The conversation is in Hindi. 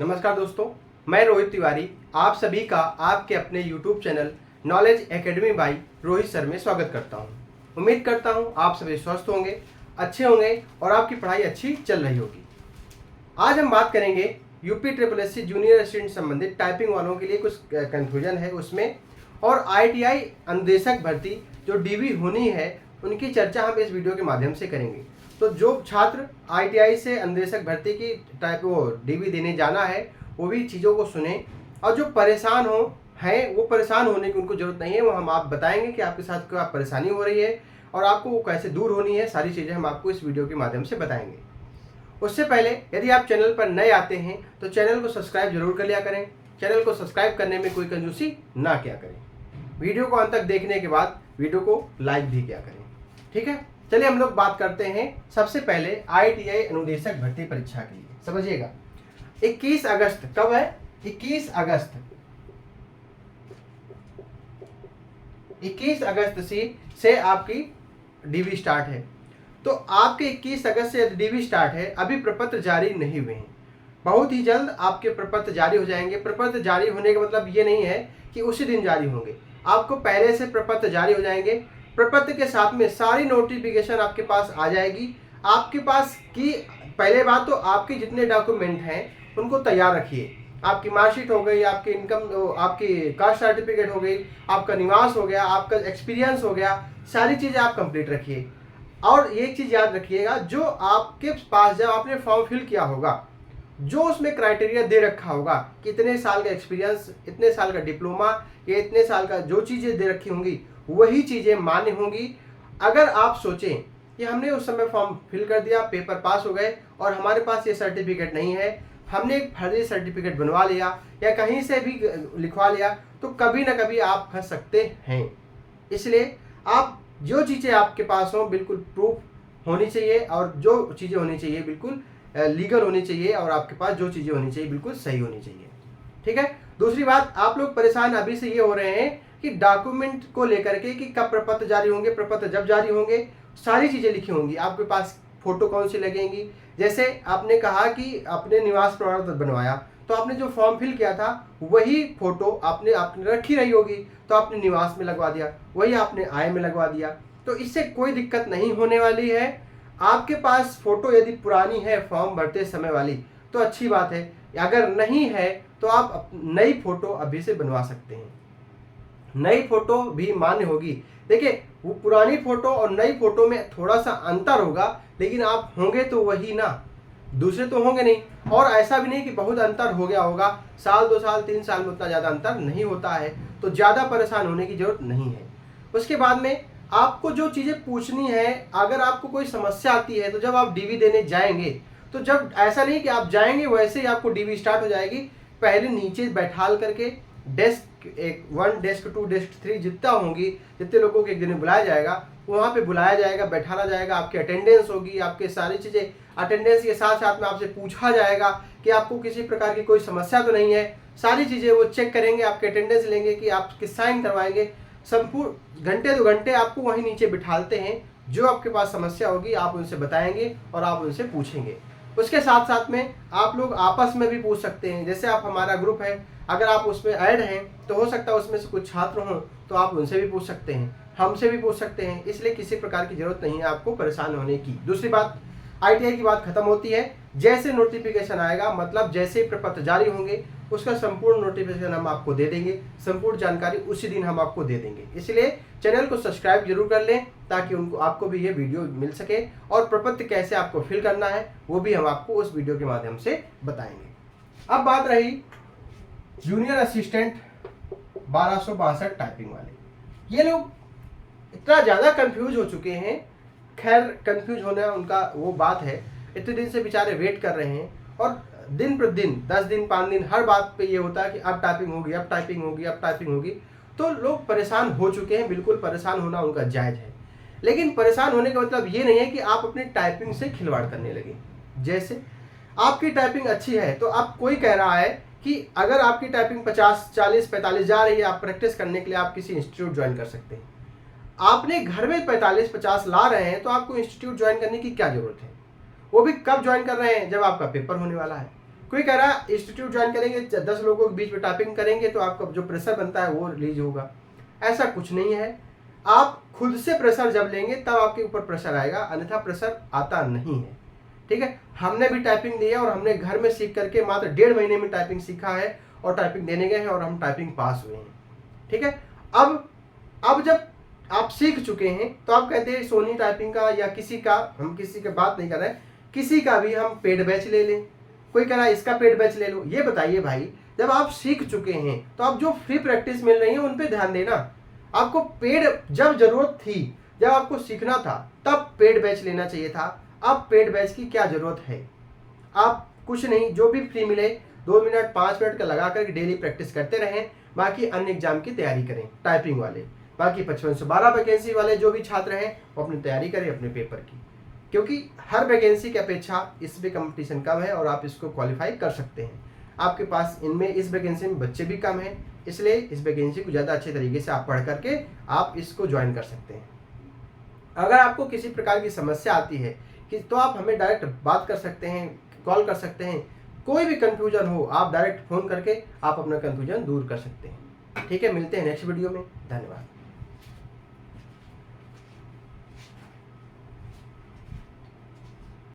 नमस्कार दोस्तों, मैं रोहित तिवारी आप सभी का आपके अपने YouTube channel knowledge academy by Rohit sir में स्वागत करता हूं। उम्मीद करता हूं आप सभी स्वस्थ होंगे, अच्छे होंगे और आपकी पढ़ाई अच्छी चल रही होगी। आज हम बात करेंगे UP triple S C junior assistant संबंधित टाइपिंग वालों के लिए कुछ कन्फ्यूजन है उसमें, और ITI अनुदेशक भर्ती जो DV होनी है उनकी चर्चा हम इस वीडियो के माध्यम से करेंगे। तो जो छात्र ITI से अनुदेशक भर्ती की DV देने जाना है वो भी चीज़ों को सुने, और जो परेशान हैं वो परेशान होने की उनको ज़रूरत नहीं है। वो हम आप बताएंगे कि आपके साथ क्या परेशानी हो रही है और आपको वो कैसे दूर होनी है, सारी चीज़ें हम आपको इस वीडियो के माध्यम से बताएंगे। उससे पहले यदि आप चैनल पर नए आते हैं तो चैनल को सब्सक्राइब जरूर कर लिया करें। चैनल को सब्सक्राइब करने में कोई कंजूसी ना किया करें। वीडियो को अंत तक देखने के बाद वीडियो को लाइक भी किया करें। ठीक है, चलिए हम लोग बात करते हैं सबसे पहले ITI अनुदेशक भर्ती परीक्षा के लिए। समझिएगा, 21 अगस्त कब है? 21 अगस्त से आपकी DV स्टार्ट है। तो आपके 21 अगस्त से DV स्टार्ट है, अभी प्रपत्र जारी नहीं हुए हैं। बहुत ही जल्द आपके प्रपत्र जारी हो जाएंगे। प्रपत्र जारी होने का मतलब ये नहीं है कि उसी दिन जारी होंगे, आपको पहले से प्रपत्र जारी हो जाएंगे। प्रपत्र के साथ में सारी नोटिफिकेशन आपके पास आ जाएगी। आपके पास की पहले बात तो आपके जितने डॉक्यूमेंट हैं उनको तैयार रखिए। आपकी मार्कशीट हो गई, आपकी इनकम, आपकी कास्ट सर्टिफिकेट हो गई, आपका निवास हो गया, आपका एक्सपीरियंस हो गया, सारी चीज़ें आप कंप्लीट रखिए। और एक चीज़ याद रखिएगा, जो आपके पास जब आपने फॉर्म फिल किया होगा, जो उसमें क्राइटेरिया दे रखा होगा कि इतने साल का एक्सपीरियंस, इतने साल का डिप्लोमा या इतने साल का, जो चीज़ें दे रखी होंगी वही चीज़ें मान्य होंगी। अगर आप सोचें कि हमने उस समय फॉर्म फिल कर दिया, पेपर पास हो गए और हमारे पास ये सर्टिफिकेट नहीं है, हमने एक फर्जी सर्टिफिकेट बनवा लिया या कहीं से भी लिखवा लिया, तो कभी ना कभी आप फंस सकते हैं। इसलिए आप जो चीज़ें आपके पास हों बिल्कुल प्रूफ होनी चाहिए, और जो चीज़ें होनी चाहिए बिल्कुल लीगल होनी चाहिए, और आपके पास जो चीज़ें होनी चाहिए बिल्कुल सही होनी चाहिए। ठीक है। दूसरी बात, आप लोग परेशान अभी से ये हो रहे हैं कि डॉक्यूमेंट को लेकर के कि कब प्रपत्र जारी होंगे, प्रपत्र जब जारी होंगे सारी चीज़ें लिखी होंगी। आपके पास फोटो कौन सी लगेंगी, जैसे आपने कहा कि अपने निवास प्रमाण पत्र बनवाया, तो आपने जो फॉर्म फिल किया था वही फोटो आपने रखी रही होगी, तो आपने निवास में लगवा दिया, वही आपने आय में लगवा दिया। तो इससे कोई दिक्कत नहीं होने वाली है। आपके पास फोटो यदि पुरानी है फॉर्म भरते समय वाली तो अच्छी बात है, अगर नहीं है तो आप नई फोटो अभी से बनवा सकते हैं। नई फोटो भी मान्य होगी। देखिए, वो पुरानी फोटो और नई फोटो में थोड़ा सा अंतर होगा, लेकिन आप होंगे तो वही ना, दूसरे तो होंगे नहीं। और ऐसा भी नहीं कि बहुत अंतर हो गया होगा, साल 2 साल 3 साल में उतना ज़्यादा अंतर नहीं होता है, तो ज़्यादा परेशान होने की जरूरत नहीं है। उसके बाद में आपको जो चीज़ें पूछनी है, अगर आपको कोई समस्या आती है तो जब आप DV देने जाएंगे, तो जब ऐसा नहीं कि आप जाएंगे वैसे ही आपको DV स्टार्ट हो जाएगी। पहले नीचे बैठाल करके डेस्क 1, डेस्क 2, डेस्क 3 जितना होंगी, जितने लोगों को एक दिन में बुलाया जाएगा वहाँ पे बुलाया जाएगा, बैठाना जाएगा, आपकी अटेंडेंस होगी, आपके सारी चीज़ें, अटेंडेंस के साथ साथ में आपसे पूछा जाएगा कि आपको किसी प्रकार की कोई समस्या तो नहीं है। सारी चीज़ें वो चेक करेंगे, आपके अटेंडेंस लेंगे कि आप किस साइन करवाएंगे। संपूर्ण घंटे 2 घंटे आपको वहीं नीचे बिठालते हैं। जो आपके पास समस्या होगी आप उनसे बताएंगे और आप उनसे पूछेंगे। उसके साथ साथ में आप लोग आपस में भी पूछ सकते हैं। जैसे आप, हमारा ग्रुप है, अगर आप उसमें ऐड हैं तो हो सकता है उसमें से कुछ छात्र हों, तो आप उनसे भी पूछ सकते हैं, हमसे भी पूछ सकते हैं। इसलिए किसी प्रकार की जरूरत नहीं है आपको परेशान होने की। दूसरी बात, ITI की बात खत्म होती है जैसे नोटिफिकेशन आएगा, मतलब जैसे ही प्रपत्र जारी होंगे उसका संपूर्ण नोटिफिकेशन हम आपको दे देंगे, संपूर्ण जानकारी उसी दिन हम आपको दे देंगे। इसलिए चैनल को सब्सक्राइब जरूर कर लें ताकि आपको भी ये वीडियो मिल सके, और प्रपत्र कैसे आपको फिल करना है वो भी हम आपको उस वीडियो के माध्यम से बताएंगे। अब बात रही जूनियर असिस्टेंट 1262 टाइपिंग वाले। ये लोग इतना ज़्यादा कंफ्यूज हो चुके हैं, खैर कंफ्यूज होना उनका वो बात है, इतने दिन से बेचारे वेट कर रहे हैं, और दिन प्रतिदिन 10 दिन 5 दिन हर बात पे ये होता है कि अब टाइपिंग होगी, अब टाइपिंग होगी, अब टाइपिंग होगी। तो लोग परेशान हो चुके हैं। बिल्कुल परेशान होना उनका जायज़ है, लेकिन परेशान होने का मतलब ये नहीं है कि आप अपनी टाइपिंग से खिलवाड़ करने लगे। जैसे आपकी टाइपिंग अच्छी है तो अब कोई कह रहा है कि अगर आपकी टाइपिंग 50, 40, 45 जा रही है, आप प्रैक्टिस करने के लिए आप किसी इंस्टीट्यूट ज्वाइन कर सकते हैं। आपने घर में 45-50 ला रहे हैं तो आपको इंस्टीट्यूट ज्वाइन करने की क्या जरूरत है? वो भी कब ज्वाइन कर रहे हैं? जब आपका पेपर होने वाला है। कोई कह रहा है इंस्टीट्यूट ज्वाइन करेंगे 10 लोगों के बीच में टाइपिंग करेंगे तो आपका जो प्रेशर बनता है वो रिलीज होगा। ऐसा कुछ नहीं है, आप खुद से प्रेशर जब लेंगे तब आपके ऊपर प्रेशर आएगा, अन्यथा प्रेशर आता नहीं है। ठीक है, हमने भी टाइपिंग दी है और हमने घर में सीख करके मात्र 1.5 महीने में टाइपिंग सीखा है और टाइपिंग देने गए हैं और हम टाइपिंग पास हुए हैं। ठीक है, अब जब आप सीख चुके हैं तो आप कहते हैं सोनी टाइपिंग का या किसी का, हम किसी की बात नहीं कर रहे हैं, किसी का भी हम पेड बैच ले लें। कोई कह रहा है इसका पेड बैच ले लो। ये बताइए भाई, जब आप सीख चुके हैं तो आप जो फ्री प्रैक्टिस मिल रही है उन पे ध्यान देना। आपको पेड जब जरूरत थी, जब आपको सीखना था तब पेड बैच लेना चाहिए था। अब पेड बैच की क्या जरूरत है? आप कुछ नहीं, जो भी फ्री मिले 2 मिनट 5 मिनट का लगा कर डेली प्रैक्टिस करते रहें। बाकी अन्य एग्जाम की तैयारी करें टाइपिंग वाले, बाकी 55 से 12 वैकेंसी वाले जो भी छात्र हैं वो अपनी तैयारी करें अपने पेपर की, क्योंकि हर वैकेंसी की अपेक्षा इसमें कंपटीशन कम है और आप इसको क्वालिफाई कर सकते हैं। आपके पास इनमें इस वैकेंसी में बच्चे भी कम हैं, इसलिए इस वैकेंसी को ज़्यादा अच्छे तरीके से आप पढ़ करके आप इसको ज्वाइन कर सकते हैं। अगर आपको किसी प्रकार की समस्या आती है कि तो आप हमें डायरेक्ट बात कर सकते हैं, कॉल कर सकते हैं। कोई भी कन्फ्यूजन हो आप डायरेक्ट फ़ोन करके आप अपना कन्फ्यूजन दूर कर सकते हैं। ठीक है, मिलते हैं नेक्स्ट वीडियो में। धन्यवाद।